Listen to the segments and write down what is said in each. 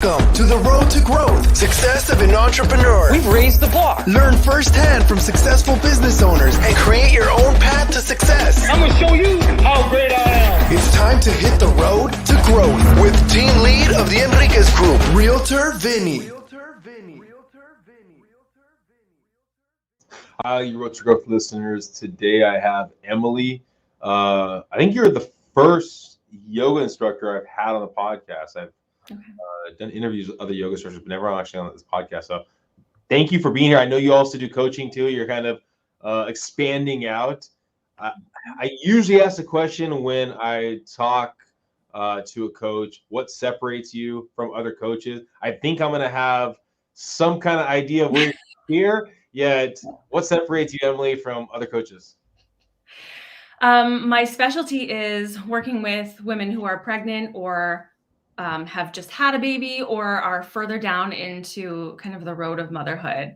Welcome to the road to growth, success of an entrepreneur. We've raised the bar. Learn firsthand from successful business owners and create your own path to success. I'm going to show you how great I am. It's time to hit the road to growth with team lead of the Enriquez Group, Realtor Vinny. Hi, you Road to Growth listeners. Today I have Emily. I think you're the first yoga instructor I've had on the podcast. I've done interviews with other yoga instructors, but never actually on this podcast. So thank you for being here. I know you also do coaching too. You're kind of expanding out. I usually ask the question when I talk to a coach, what separates you from other coaches? I think I'm going to have some kind of idea of where you're here. Yet, what separates you, Emily, from other coaches? My specialty is working with women who are pregnant or have just had a baby or are further down into kind of the road of motherhood.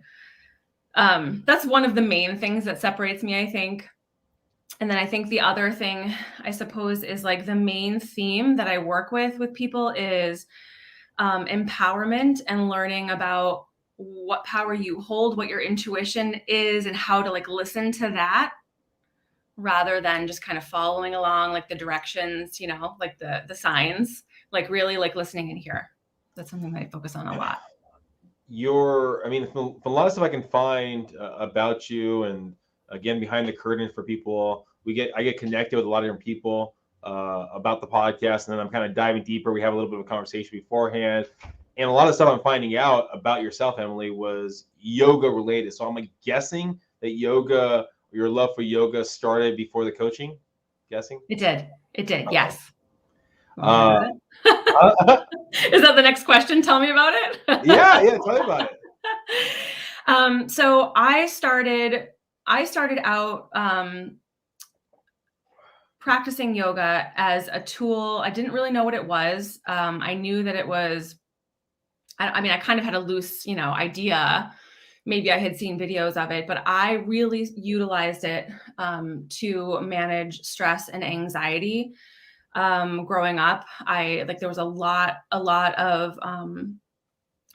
That's one of the main things that separates me, I think. And then I think the other thing, I suppose, is like the main theme that I work with people is empowerment and learning about what power you hold, what your intuition is, and how to like listen to that rather than just kind of following along like the directions, you know, like the signs, like really like listening in here. That's something that I focus on a lot. From a lot of stuff I can find about you, and again, behind the curtain for people, I get connected with a lot of different people about the podcast, and then I'm kind of diving deeper. We have a little bit of a conversation beforehand. And a lot of stuff I'm finding out about yourself, Emily, was yoga related. So I'm guessing that your love for yoga started before the coaching? Guessing? It did. Okay. Yes. Is that the next question? Tell me about it. Yeah, tell me about it. So I started out practicing yoga as a tool. I didn't really know what it was. I knew that it was, I kind of had a loose, idea. Maybe I had seen videos of it, but I really utilized it to manage stress and anxiety. Growing up, there was a lot of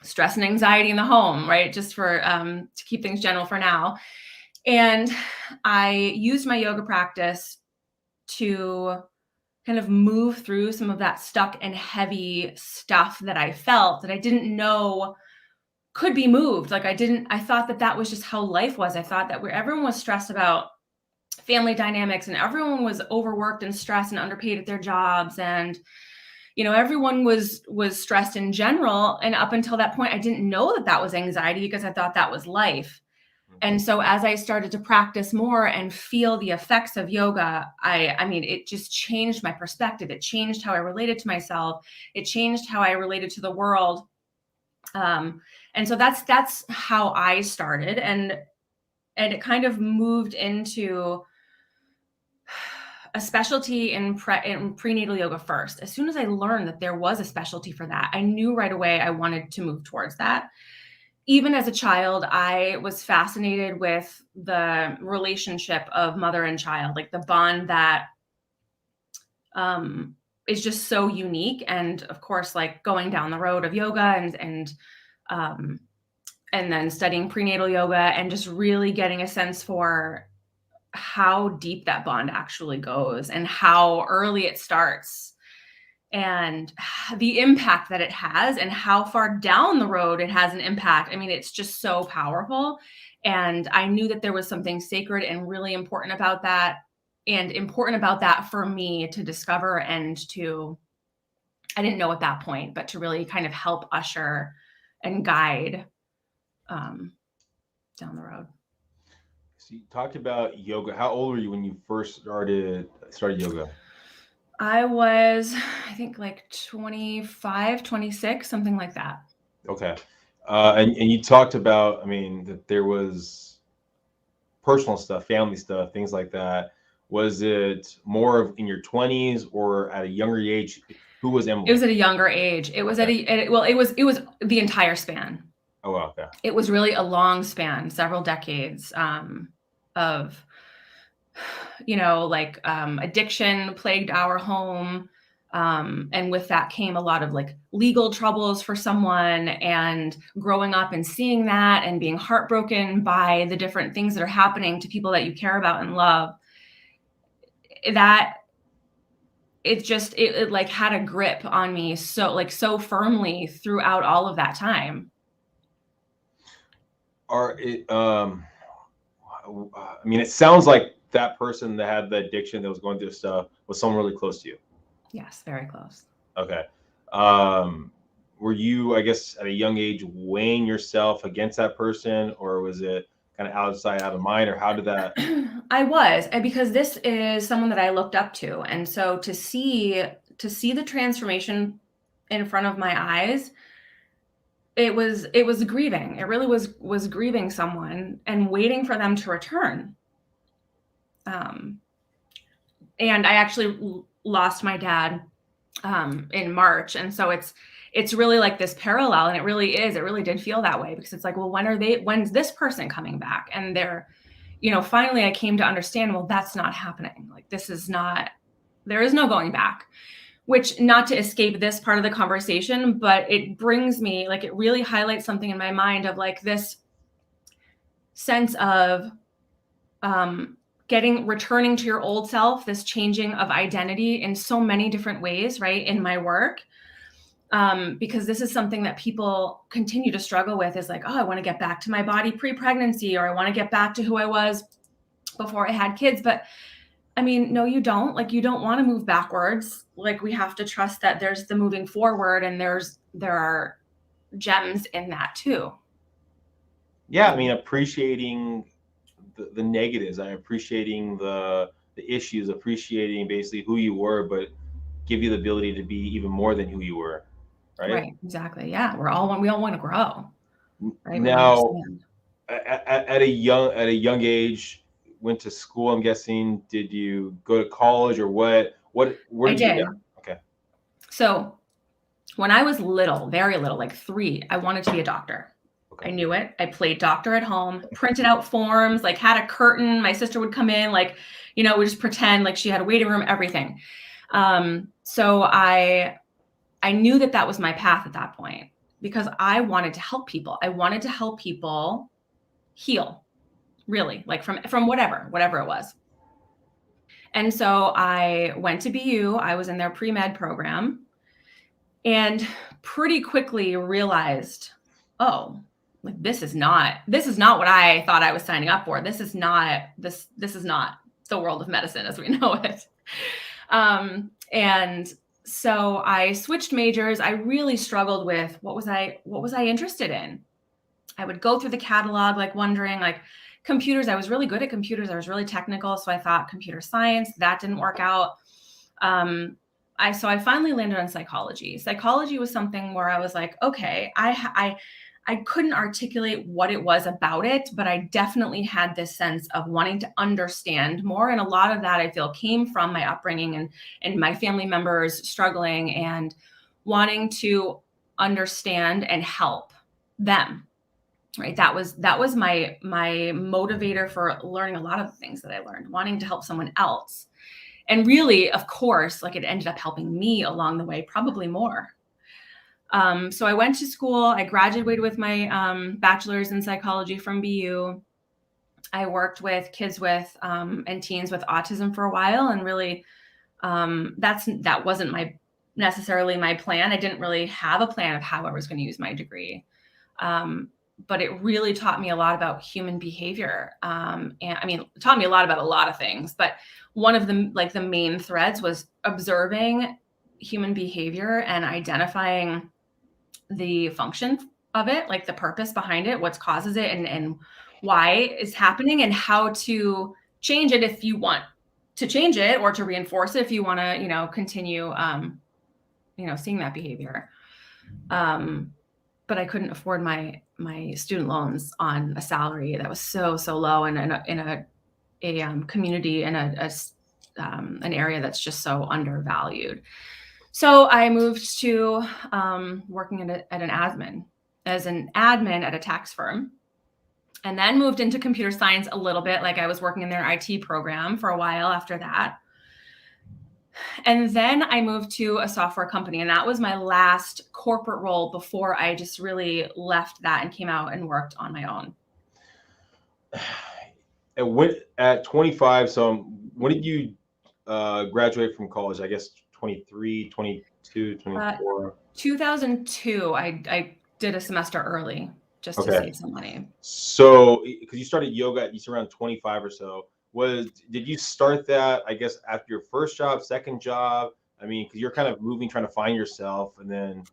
stress and anxiety in the home, right? Just for to keep things general for now. And I used my yoga practice to kind of move through some of that stuck and heavy stuff that I felt that I didn't know could be moved. I thought that was just how life was. I thought that everyone was stressed about family dynamics and everyone was overworked and stressed and underpaid at their jobs. And, everyone was stressed in general. And up until that point, I didn't know that was anxiety because I thought that was life. And so as I started to practice more and feel the effects of yoga, it just changed my perspective. It changed how I related to myself. It changed how I related to the world. And so that's how I started. And it kind of moved into a specialty in prenatal yoga first. As soon as I learned that there was a specialty for that, I knew right away I wanted to move towards that. Even as a child, I was fascinated with the relationship of mother and child, like the bond that is just so unique. And of course, like going down the road of yoga and then studying prenatal yoga and just really getting a sense for how deep that bond actually goes and how early it starts. And the impact that it has and how far down the road it has an impact. It's just so powerful. And I knew that there was something sacred and really important about that, and important about that for me to discover and I didn't know at that point, but to really kind of help usher and guide down the road. So you talked about yoga. How old were you when you first started yoga? I was, I think 25, 26, something like that. Okay. And you talked about, that there was personal stuff, family stuff, things like that. Was it more of in your 20s or at a younger age? Who was Emily? It was at a younger age. It was it was the entire span. Oh, wow. Okay. It was really a long span, several decades of addiction plagued our home. And with that came a lot of like legal troubles for someone, and growing up and seeing that and being heartbroken by the different things that are happening to people that you care about and love. That it like had a grip on me so firmly throughout all of that time. I mean, it sounds like that person that had the addiction that was going through stuff was someone really close to you. Yes, very close. Okay. Were you, I guess, at a young age weighing yourself against that person, or was it kind of outside, out of mind, or how did that? I was, because this is someone that I looked up to. And so to see the transformation in front of my eyes, it was grieving. It really was grieving someone and waiting for them to return. And I actually lost my dad in March. And so it's really like this parallel, and it really did feel that way, because it's like, well, when's this person coming back? And finally I came to understand, well, that's not happening. Like, there is no going back, which, not to escape this part of the conversation, but it brings me, like, it really highlights something in my mind of like this sense of returning to your old self, this changing of identity in so many different ways, right? In my work. Because this is something that people continue to struggle with, is like, oh, I want to get back to my body pre-pregnancy, or I want to get back to who I was before I had kids. But I mean, no, you don't. Like, you don't want to move backwards. Like, we have to trust that there's the moving forward, and there are gems in that too. Yeah, I mean, appreciating the negatives, I'm appreciating the issues, appreciating basically who you were, but give you the ability to be even more than who you were. Right. Exactly. Yeah. We all want to grow. Right. Now, at a young age, went to school, I'm guessing. Did you go to college, or what I did. Okay. So when I was little, very little, like 3, I wanted to be a doctor. Okay. I knew it. I played doctor at home, printed out forms, like had a curtain. My sister would come in, like, we just pretend like she had a waiting room, everything. So I knew that was my path at that point, because I wanted to help people. I wanted to help people heal, really, like from whatever it was. And so I went to BU. I was in their pre-med program, and pretty quickly realized, oh, like, this is not what I thought I was signing up for. This is not the world of medicine as we know it. And so I switched majors. I really struggled with what was I interested in. I would go through the catalog, like wondering, like, computers. I was really good at computers. I was really technical. So I thought computer science. That didn't work out. I finally landed on psychology. Psychology was something where I was like, okay, I couldn't articulate what it was about it, but I definitely had this sense of wanting to understand more. And a lot of that, I feel, came from my upbringing and my family members struggling and wanting to understand and help them. Right. That was my motivator for learning a lot of the things that I learned, wanting to help someone else. And really, of course, like, it ended up helping me along the way, probably more. So I went to school. I graduated with my bachelor's in psychology from BU. I worked with kids with and teens with autism for a while, and really, that wasn't necessarily my plan. I didn't really have a plan of how I was going to use my degree, but it really taught me a lot about human behavior. And I mean, it taught me a lot about a lot of things, but one of them, like, the main threads, was observing human behavior and identifying the function of it, like the purpose behind it, what causes it, and why it's happening, and how to change it if you want to change it, or to reinforce it if you want to, continue, seeing that behavior. But I couldn't afford my student loans on a salary that was so low, and in a community, in an area that's just so undervalued. So I moved to working as an admin at a tax firm, and then moved into computer science a little bit. Like, I was working in their IT program for a while after that. And then I moved to a software company, and that was my last corporate role before I just really left that and came out and worked on my own. At 25, so when did you graduate from college? I guess 23, 22, 24. 2002, I did a semester early just to save some money. So, because you started yoga at least around 25 or so, did you start that, I guess, after your first job, second job? I mean, because you're kind of moving, trying to find yourself, and then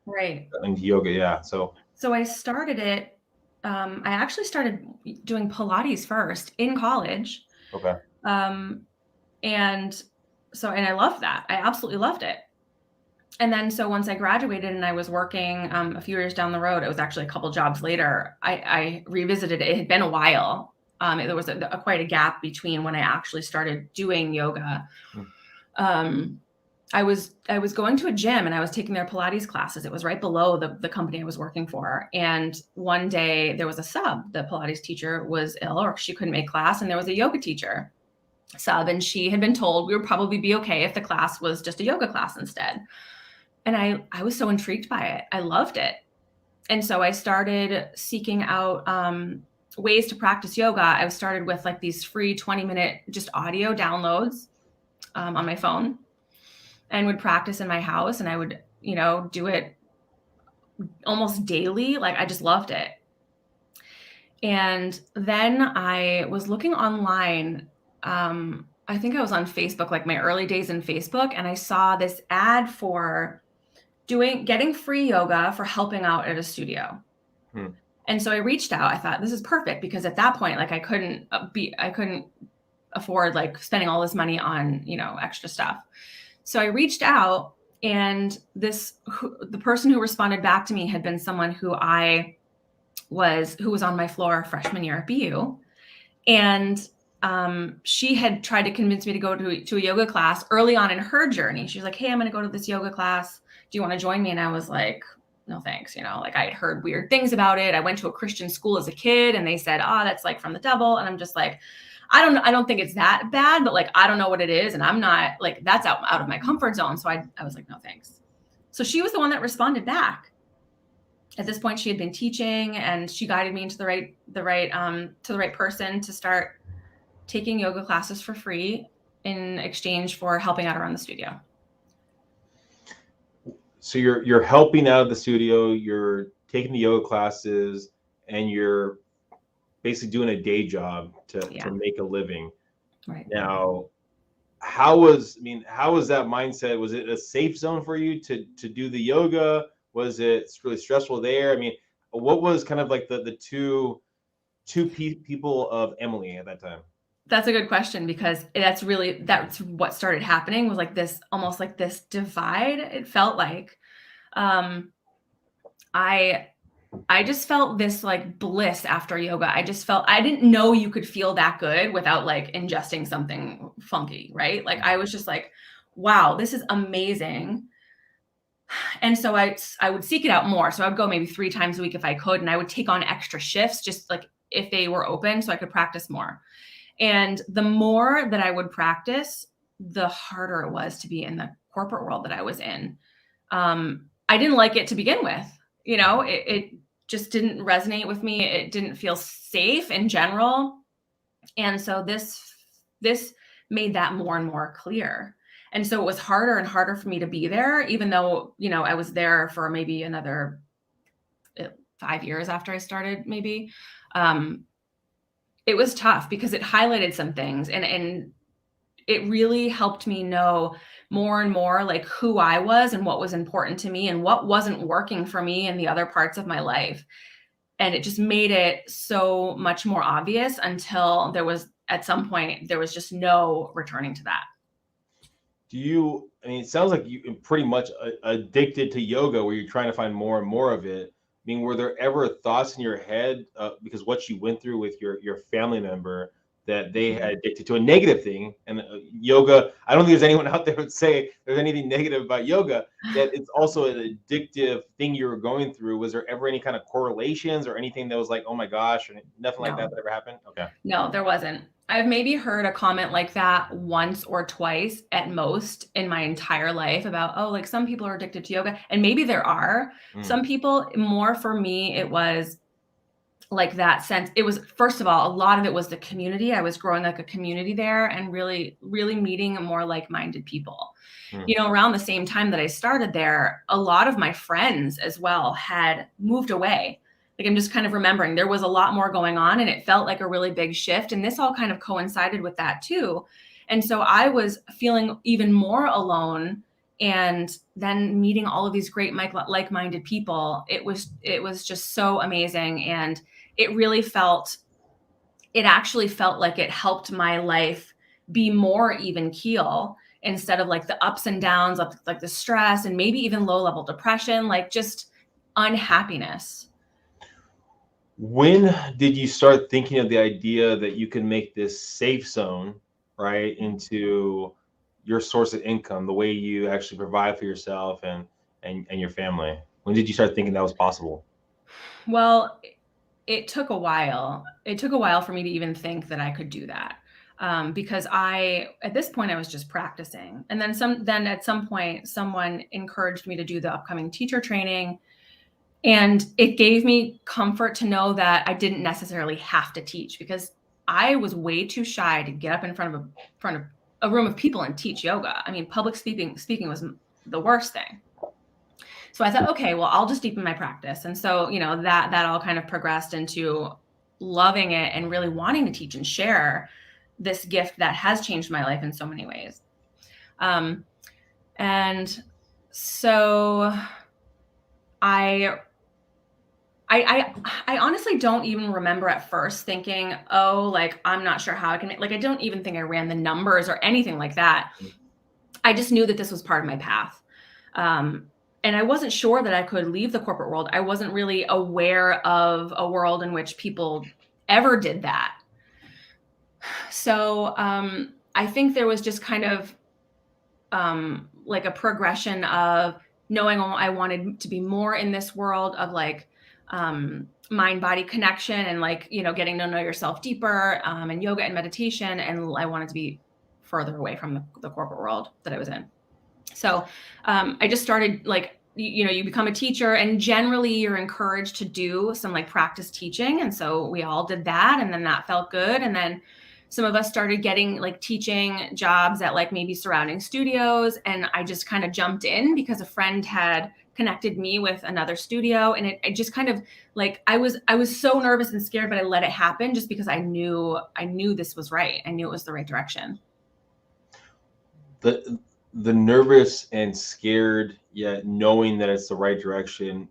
into yoga, yeah. So I started it. I actually started doing Pilates first in college. Okay. And I loved that. I absolutely loved it. And then, so once I graduated and I was working a few years down the road, it was actually a couple jobs later, I revisited it. It had been a while. There was quite a gap between when I actually started doing yoga. I was going to a gym and I was taking their Pilates classes. It was right below the company I was working for. And one day there was a sub. The Pilates teacher was ill, or she couldn't make class. And there was a yoga teacher sub. And she had been told we would probably be okay if the class was just a yoga class instead. And I was so intrigued by it. I loved it. And so I started seeking out ways to practice yoga. I started with like these free 20-minute just audio downloads on my phone, and would practice in my house. And I would, do it almost daily. Like, I just loved it. And then I was looking online. I think I was on Facebook, like my early days in Facebook. And I saw this ad for getting free yoga for helping out at a studio. And so I reached out. I thought, this is perfect, because at that point, like I couldn't afford like spending all this money on, extra stuff. So I reached out, and the person who responded back to me had been someone who was on my floor freshman year at BU. And she had tried to convince me to go to a yoga class early on in her journey. She was like, hey, I'm going to go to this yoga class. Do you want to join me? And I was like, no, thanks. Like I had heard weird things about it. I went to a Christian school as a kid, and they said, that's like from the devil. And I'm just like, I don't think it's that bad, but like, I don't know what it is. And I'm not like, that's out of my comfort zone. So I was like, no, thanks. So she was the one that responded back. At this point, she had been teaching, and she guided me into the right person to start taking yoga classes for free in exchange for helping out around the studio. So you're helping out at the studio, you're taking the yoga classes, and you're basically doing a day job to make a living. Right. Now, how was that mindset? Was it a safe zone for you to do the yoga? Was it really stressful there? I mean, what was kind of like the two people of Emily at that time? That's a good question, because that's what started happening, was like this, almost like this divide. It felt like, I just felt this like bliss after yoga. I didn't know you could feel that good without like ingesting something funky, right? Like I was just like, wow, this is amazing. And so I would seek it out more. So I would go maybe 3 times a week if I could, and I would take on extra shifts, just like if they were open, so I could practice more. And the more that I would practice, the harder it was to be in the corporate world that I was in. I didn't like it to begin with. It just didn't resonate with me. It didn't feel safe in general. And so this made that more and more clear. And so it was harder and harder for me to be there, even though, I was there for maybe another 5 years after I started, maybe. It was tough because it highlighted some things, and it really helped me know more and more like who I was and what was important to me and what wasn't working for me in the other parts of my life. And it just made it so much more obvious until at some point, there was just no returning to that. It sounds like you pretty much addicted to yoga, where you're trying to find more and more of it. I mean, were there ever thoughts in your head, because what you went through with your family member, that they had addicted to a negative thing. And yoga, I don't think there's anyone out there who would say there's anything negative about yoga, that it's also an addictive thing you were going through. Was there ever any kind of correlations or anything that was like, oh my gosh, or nothing like that ever happened? Okay. No, there wasn't. I've maybe heard a comment like that once or twice at most in my entire life about, oh, like some people are addicted to yoga. And maybe there are some people. More for me, it was like that sense. It was, first of all, a lot of it was the community. I was growing like a community there and really, really meeting more like-minded people. You know, around the same time that I started there, a lot of my friends as well had moved away. Like, I'm just kind of remembering there was a lot more going on and it felt like a really big shift. And this all kind of coincided with that too. And so I was feeling even more alone, and then meeting all of these great like-minded people. It was just so amazing. And it actually felt like it helped my life be more even keel, instead of like the ups and downs of like the stress and maybe even low level depression, like just unhappiness. When did you start thinking of the idea that you can make this safe zone, right, into your source of income, the way you actually provide for yourself and your family? When did you start thinking that was possible? Well, it took a while. It took a while for me to even think that I could do that. Because at this point, I was just practicing. And then at some point, someone encouraged me to do the upcoming teacher training. And it gave me comfort to know that I didn't necessarily have to teach, because I was way too shy to get up in front of a room of people and teach yoga. I mean, public speaking was the worst thing. So I thought, okay, well, I'll just deepen my practice. And so, you know, that all kind of progressed into loving it and really wanting to teach and share this gift that has changed my life in so many ways. And so I honestly don't even remember at first thinking, oh, like, I'm not sure how I can I don't even think I ran the numbers or anything like that. I just knew that this was part of my path. And I wasn't sure that I could leave the corporate world. I wasn't really aware of a world in which people ever did that. So I think there was just kind of like a progression of knowing I wanted to be more in this world of like mind-body connection and like, you know, getting to know yourself deeper, and yoga and meditation. And I wanted to be further away from the corporate world that I was in. So I just started like, you know, you become a teacher and generally you're encouraged to do some like practice teaching. And so we all did that. And then that felt good. And then some of us started getting like teaching jobs at like maybe surrounding studios. And I just kind of jumped in because a friend had connected me with another studio. And it just kind of like, I was so nervous and scared, but I let it happen just because I knew this was right. I knew it was the right direction. The nervous and scared, yet knowing that it's the right direction.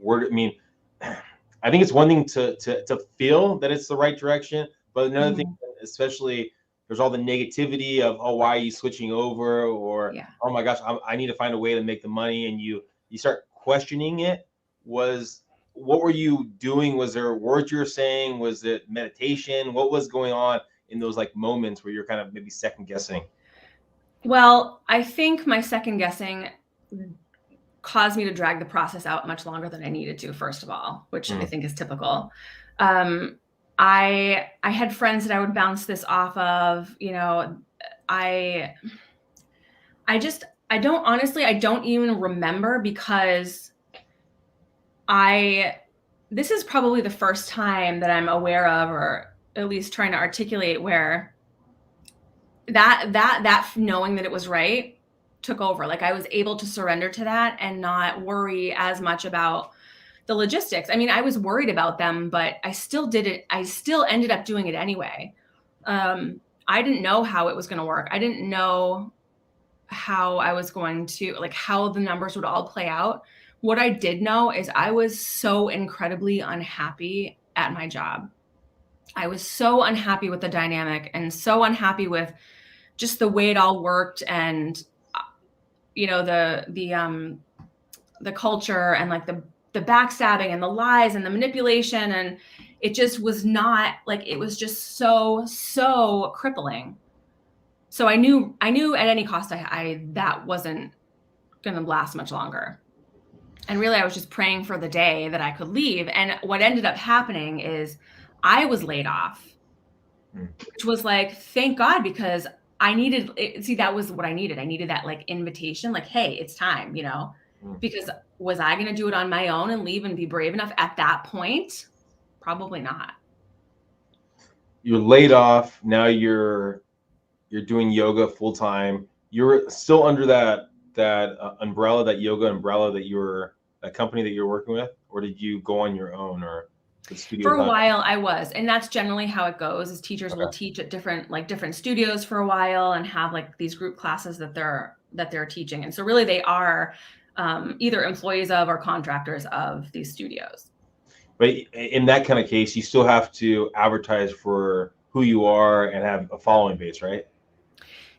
I mean, I think it's one thing to feel that it's the right direction, but another thing, especially there's all the negativity of, oh, why are you switching over? Or, oh my gosh, I need to find a way to make the money. And you start questioning it. What were you doing? Was there words you were saying? Was it meditation? What was going on in those like moments where you're kind of maybe second guessing? Well, I think my second guessing caused me to drag the process out much longer than I needed to, first of all, which I think is typical. I had friends that I would bounce this off of, you know. I don't even remember, because this is probably the first time that I'm aware of, or at least trying to articulate, where that knowing that it was right took over. Like I was able to surrender to that and not worry as much about the logistics. I mean, I was worried about them, but I still did it. I still ended up doing it anyway. I didn't know how it was going to work. I didn't know how I was going to, like, how the numbers would all play out. What I did know is I was so incredibly unhappy at my job. I was so unhappy with the dynamic and so unhappy with just the way it all worked, and you know, the culture and like the backstabbing and the lies and the manipulation, and it just was not like, it was just so crippling. So I knew at any cost that wasn't going to last much longer. And really, I was just praying for the day that I could leave. And what ended up happening is I was laid off, which was like, thank God, because I needed it. See, that was what I needed. I needed that like invitation, like, hey, it's time, because was I going to do it on my own and leave and be brave enough at that point? Probably not. You're laid off. Now you're doing yoga full time. You're still under that umbrella, that yoga umbrella that company that you're working with, or did you go on your own, or the studio? For a while I was, and that's generally how it goes, is teachers will teach at different studios for a while and have like these group classes that they're teaching. And so really they are either employees of or contractors of these studios. But in that kind of case, you still have to advertise for who you are and have a following base, right?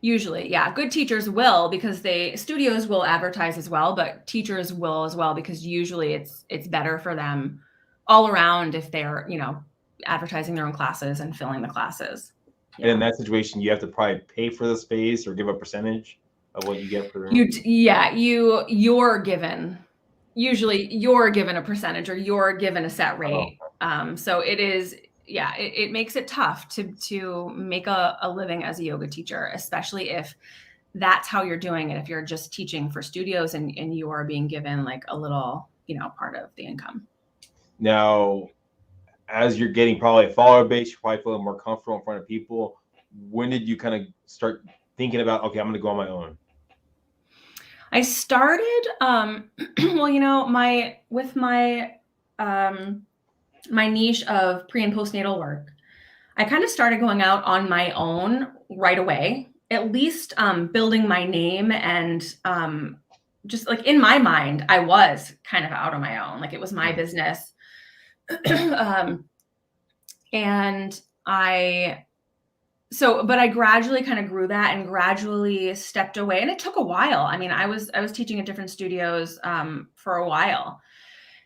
Usually, yeah. Good teachers will, because studios will advertise as well, but teachers will as well, because usually it's better for them all around if they're, advertising their own classes and filling the classes. Yeah. And in that situation, you have to probably pay for the space or give a percentage of what you get for the room. You're given a percentage, or you're given a set rate. So it is, it makes it tough to make a living as a yoga teacher, especially if that's how you're doing it. If you're just teaching for studios and you are being given like a little, part of the income. Now, as you're getting probably a follower base, you're probably feeling more comfortable in front of people. When did you kind of start thinking about, okay, I'm going to go on my own? I started, my niche of pre and postnatal work, I kind of started going out on my own right away, at least building my name, and just like in my mind, I was kind of out on my own. Like it was my business. But I gradually kind of grew that and gradually stepped away, and it took a while. I mean, I was teaching at different studios for a while,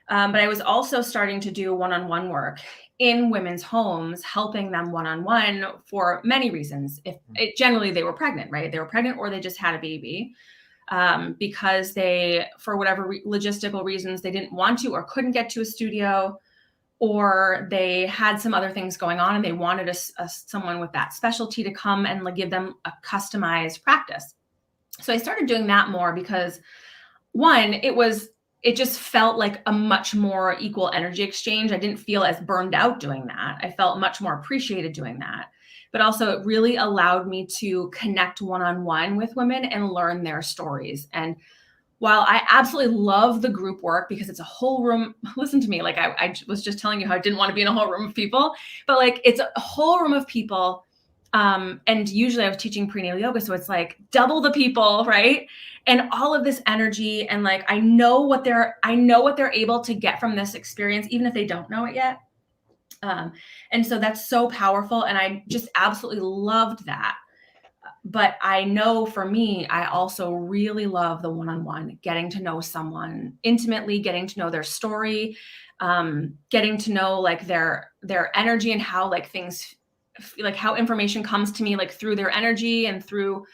but I was also starting to do one-on-one work in women's homes, helping them one-on-one for many reasons. Generally they were pregnant, right? They were pregnant, or they just had a baby, because they, for whatever logistical reasons, they didn't want to or couldn't get to a studio, or they had some other things going on and they wanted someone with that specialty to come and like give them a customized practice. So I started doing that more because, one, it just felt like a much more equal energy exchange. I didn't feel as burned out doing that. I felt much more appreciated doing that. But also it really allowed me to connect one-on-one with women and learn their stories. And while I absolutely love the group work because it's a whole room, listen to me, like I was just telling you how I didn't want to be in a whole room of people, but like it's a whole room of people. And usually I was teaching prenatal yoga, so it's like double the people, right? And all of this energy, and like I know what they're able to get from this experience, even if they don't know it yet. And so that's so powerful, and I just absolutely loved that. But I know for me, I also really love the one-on-one, getting to know someone intimately, getting to know their story, getting to know like their energy and how like things, like how information comes to me like through their energy and through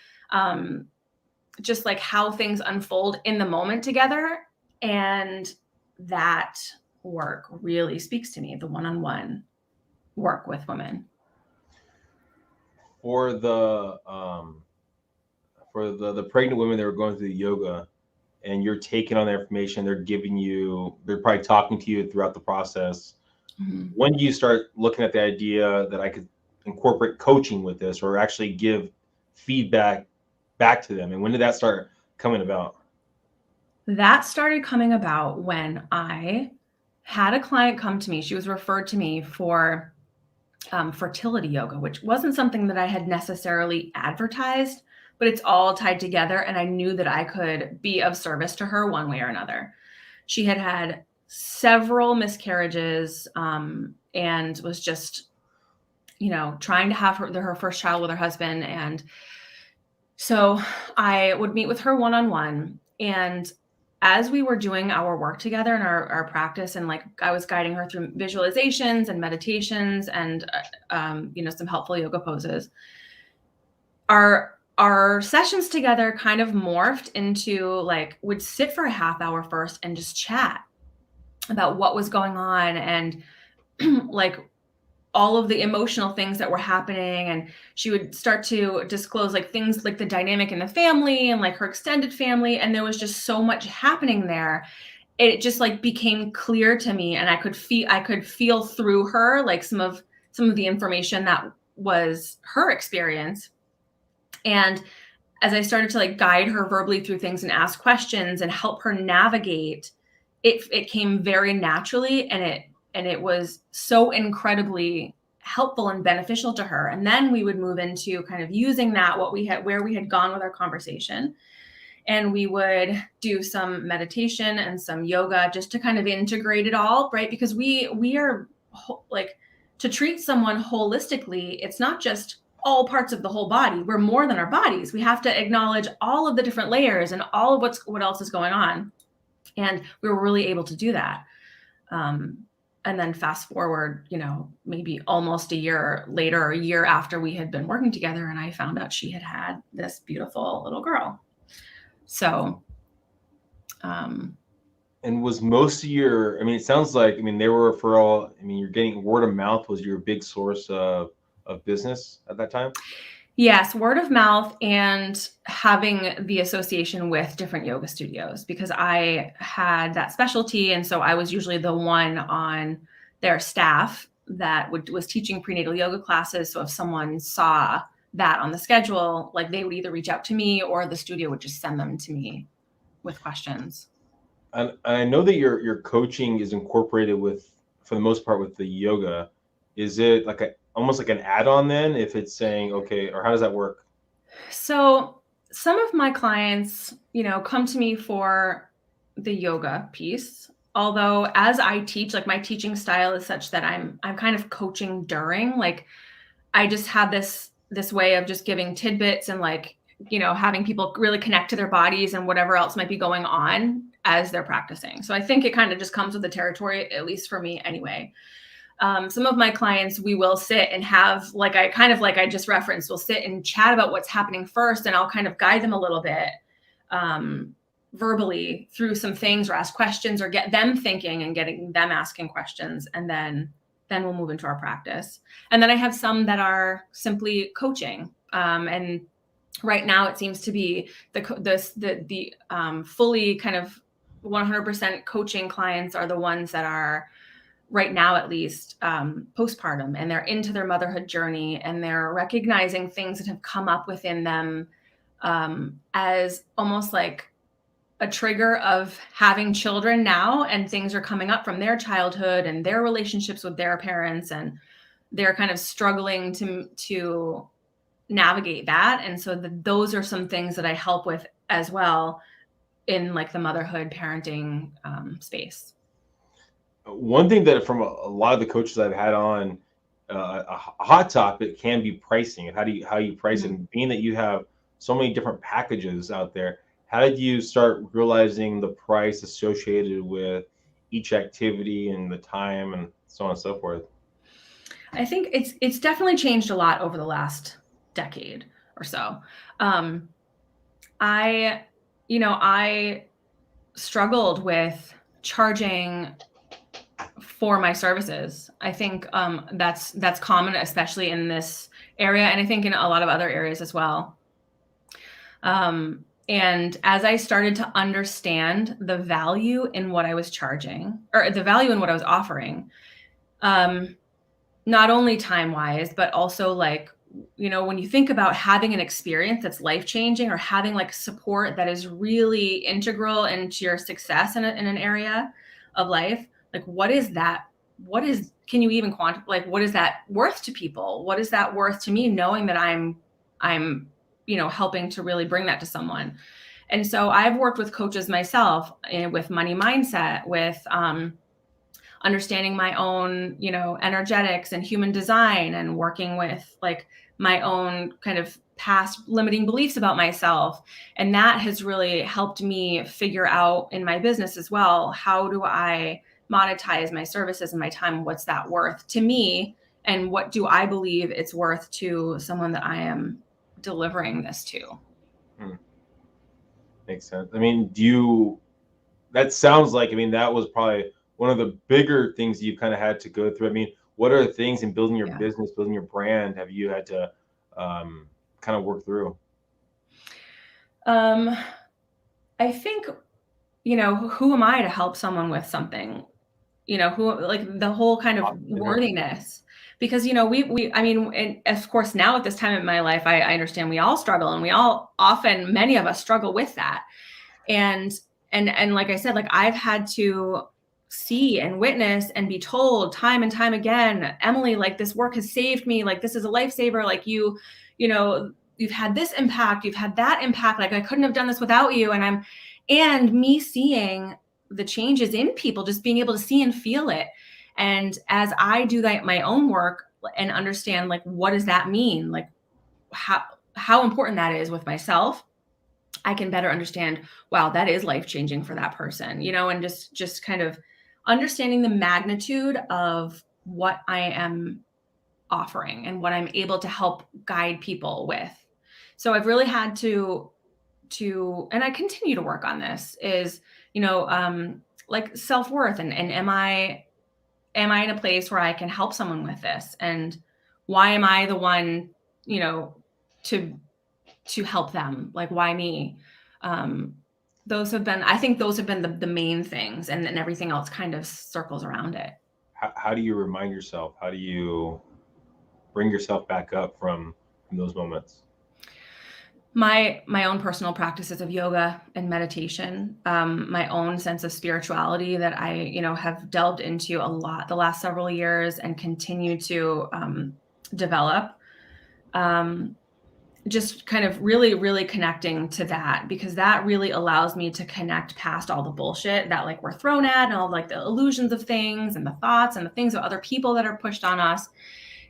just like how things unfold in the moment together. And that work really speaks to me, the one-on-one work with women. For the pregnant women that are going through the yoga, and you're taking on their information, they're probably talking to you throughout the process. Mm-hmm. When do you start looking at the idea that I could incorporate coaching with this, or actually give feedback back to them? And when did that start coming about? That started coming about when I had a client come to me. She was referred to me for fertility yoga, which wasn't something that I had necessarily advertised, but it's all tied together. And I knew that I could be of service to her one way or another. She had several miscarriages and was just, trying to have her first child with her husband. And so I would meet with her one-on-one, and as we were doing our work together in our practice, and like I was guiding her through visualizations and meditations and some helpful yoga poses, our sessions together kind of morphed into like, would sit for a half hour first and just chat about what was going on and like all of the emotional things that were happening. And she would start to disclose like things like the dynamic in the family and like her extended family. And there was just so much happening there. It just like became clear to me, and I could feel through her, like some of the information that was her experience. And as I started to like guide her verbally through things and ask questions and help her navigate, it came very naturally, and it was so incredibly helpful and beneficial to her. And then we would move into kind of using that, where we had gone with our conversation. And we would do some meditation and some yoga just to kind of integrate it all, right? Because we are like, to treat someone holistically, it's not just all parts of the whole body. We're more than our bodies. We have to acknowledge all of the different layers and all of what else is going on. And we were really able to do that. And then fast forward, maybe almost a year later, or a year after we had been working together, and I found out she had this beautiful little girl. So, And was most of your, it sounds like, they were referral, you're getting word of mouth was your big source of business at that time? Yes, word of mouth and having the association with different yoga studios, because I had that specialty. And so I was usually the one on their staff that was teaching prenatal yoga classes. So if someone saw that on the schedule, like they would either reach out to me or the studio would just send them to me with questions. And I know that your coaching is incorporated with, for the most part, with the yoga. Is it like almost like an add-on then, if it's saying, okay, or how does that work? So some of my clients, come to me for the yoga piece. Although as I teach, like my teaching style is such that I'm kind of coaching during, like I just have this way of just giving tidbits and like, having people really connect to their bodies and whatever else might be going on as they're practicing. So I think it kind of just comes with the territory, at least for me anyway. Some of my clients, we will sit and have, like I just referenced, we'll sit and chat about what's happening first, and I'll kind of guide them a little bit verbally through some things, or ask questions, or get them thinking and getting them asking questions. And then we'll move into our practice. And then I have some that are simply coaching. And right now it seems to be the fully kind of 100% coaching clients are the ones that are, right now at least, postpartum, and they're into their motherhood journey, and they're recognizing things that have come up within them as almost like a trigger of having children now, and things are coming up from their childhood and their relationships with their parents, and they're kind of struggling to navigate that. And so those are some things that I help with as well in like the motherhood parenting space. One thing that from a lot of the coaches I've had on, a hot topic can be pricing. How you price it? And being that you have so many different packages out there, how did you start realizing the price associated with each activity and the time and so on and so forth? I think it's definitely changed a lot over the last decade or so. I struggled with charging for my services. I think that's common, especially in this area, and I think in a lot of other areas as well. And as I started to understand the value in what I was charging, or the value in what I was offering, not only time-wise, but also like, when you think about having an experience that's life-changing, or having like support that is really integral into your success in an area of life, like what is that? Can you even quantify, like, what is that worth to people? What is that worth to me, knowing that I'm helping to really bring that to someone? And so I've worked with coaches myself with money mindset, with understanding my own, energetics and human design, and working with like my own kind of past limiting beliefs about myself. And that has really helped me figure out in my business as well, how do I monetize my services and my time? What's that worth to me? And what do I believe it's worth to someone that I am delivering this to? Makes sense. I mean, that sounds like, I mean, that was probably one of the bigger things you've kind of had to go through. I mean, what are the things in building your business, building your brand, have you had to kind of work through? I think, who am I to help someone with something? Who, like, the whole kind of worthiness, because, I mean, and of course now at this time in my life, I understand we all struggle, and many of us struggle with that. And like I said, like, I've had to see and witness and be told time and time again, Emily, like, this work has saved me. Like, this is a lifesaver. Like, you've had this impact, you've had that impact. Like, I couldn't have done this without you. And me seeing the changes in people, just being able to see and feel it. And as I do that, my own work, and understand, like, what does that mean? Like, how important that is with myself, I can better understand, wow, that is life-changing for that person, and just kind of understanding the magnitude of what I am offering and what I'm able to help guide people with. So I've really had to, and I continue to work on this, is, like, self-worth, and am I in a place where I can help someone with this? And why am I the one, to help them? Like, why me? I think those have been the main things, and then everything else kind of circles around it. How do you remind yourself? How do you bring yourself back up from those moments? My own personal practices of yoga and meditation, my own sense of spirituality that I, have delved into a lot the last several years and continue to develop. Just kind of really, really connecting to that, because that really allows me to connect past all the bullshit that, like, we're thrown at, and all, like, the illusions of things and the thoughts and the things of other people that are pushed on us.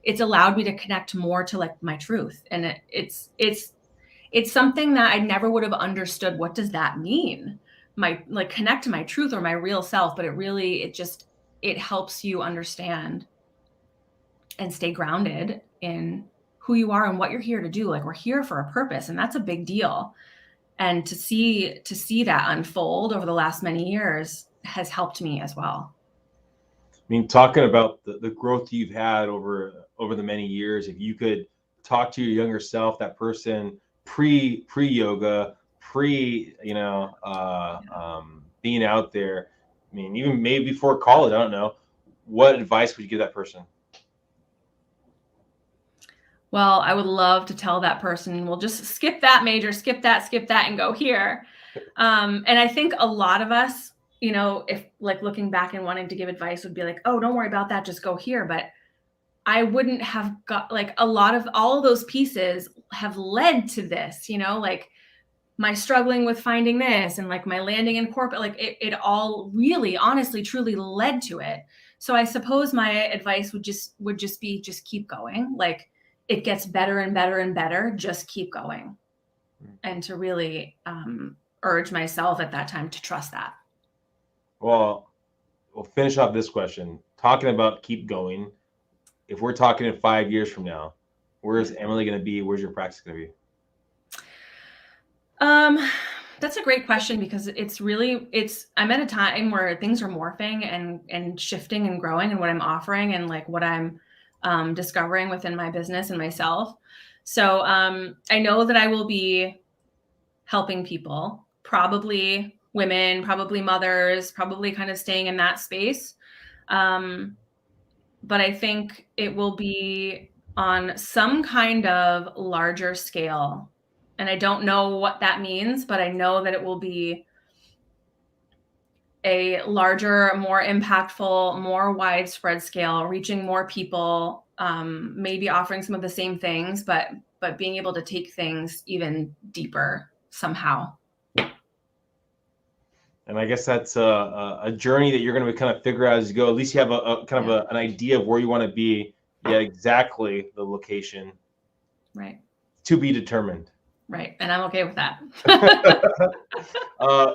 It's allowed me to connect more to, like, my truth. And it's something that I never would have understood. What does that mean? Connect to my truth or my real self. But it helps you understand and stay grounded in who you are and what you're here to do. Like, we're here for a purpose, and that's a big deal. And to see that unfold over the last many years has helped me as well. I mean, talking about the growth you've had over the many years, if you could talk to your younger self, that person pre-yoga, being out there, I mean, even maybe before college, I don't know, what advice would you give that person? Well, I would love to tell that person, well, just skip that major, skip that, and go here. And I think a lot of us, if, like, looking back and wanting to give advice, would be like, oh, don't worry about that, just go here. But I wouldn't have got, like, all of those pieces have led to this, like my struggling with finding this, and, like, my landing in corporate, like, it all really, honestly, truly led to it. So I suppose my advice would just be, just keep going. Like, it gets better and better and better. Just keep going. And to really urge myself at that time to trust that. Well, we'll finish off this question. Talking about keep going, if we're talking in 5 years from now, where's Emily going to be? Where's your practice going to be? That's a great question, because I'm at a time where things are morphing and shifting and growing, and what I'm offering, and, like, what I'm discovering within my business and myself. So I know that I will be helping people, probably women, probably mothers, probably kind of staying in that space. But I think it will be on some kind of larger scale. And I don't know what that means, but I know that it will be a larger, more impactful, more widespread scale, reaching more people, maybe offering some of the same things, but being able to take things even deeper somehow. And I guess that's a journey that you're going to kind of figure out as you go. At least you have an idea of where you want to be, yet exactly the location. Right. to be determined. Right. And I'm okay with that.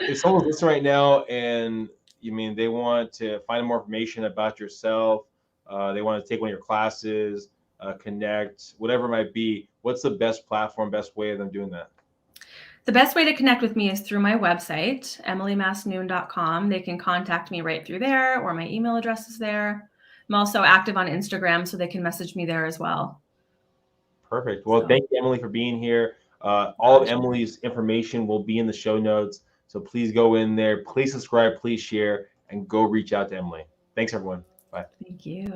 If someone's listening right now and they want to find more information about yourself, they want to take one of your classes, connect, whatever it might be, what's the best platform, best way of them doing that? The best way to connect with me is through my website, emilymasnoon.com. They can contact me right through there, or my email address is there. I'm also active on Instagram, so they can message me there as well. Perfect. Well, thank you, Emily, for being here. All of Emily's information will be in the show notes. So please go in there. Please subscribe, please share, and go reach out to Emily. Thanks, everyone. Bye. Thank you.